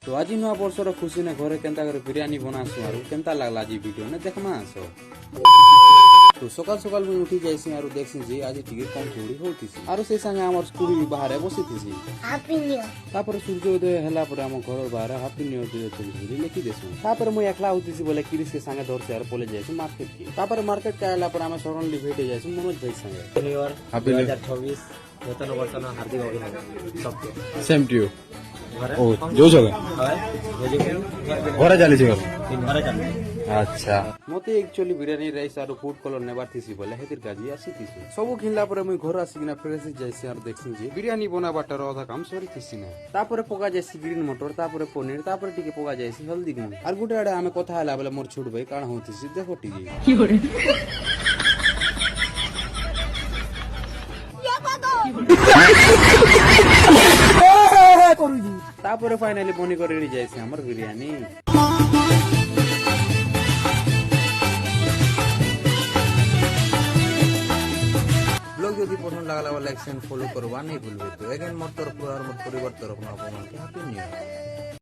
तो आज नुआ वर्षर खुशी ने घरे केंता करे बिरयानी बनासु आरो केंता लागला जी वीडियो ने देखमा आसो। तो सकाल सकाल मुई उठी जाइसी आरो देखसी जे आज टिके कम थोड़ी होतीसी आरो से संगे हमर स्कूल भी बाहर बसितीसी। हैप्पी न्यू ईयर तापर सूर्योदय हला पर हम घर बाहर हैप्पी न्यू ईयर बोली लिखी देसु। तापर मुई एकला होतीसी बोले क्रिस के संगे धर से आरो बोले जाइसी मार्केट की। तापर मार्केट के आला पर हम सडनली भेटे जाइसी मनोज भाई संगे। न्यू ईयर 2026 नूतन वर्षन हार्दिक अभिनंदन सबके। Same to you. ओ जो जगह घरे चली घरे चली। अच्छा मते एक्चुअली बिरयानी राइस आरो फूड कलर नेबार थिसी बोले हेतिर काजी आसीतिसी। सब खिनला पर मुई घर आसीना फ्रेश जाइसी आरो देखसी जे बिरयानी बनाबाटर अधा काम सरी थिसी ना। तापर पका जाइसी ग्रीन मटर तापर पनीर तापर टिके पका जाइसी हल्दी गुण आर गुटे आडे हमें कथा हला बोले मोर छोट भाई काण होतिसी देखो टिके तापर फाइनली बनी कर रेडी जाइसी हमर बिरयानी। ब्लॉग यदि पसंद लागला लाइक एंड फॉलो करवा नहीं भूलबे। तो अगेन मोर तरफ और मोर परिवार तरफ ना हैप्पी न्यू ईयर।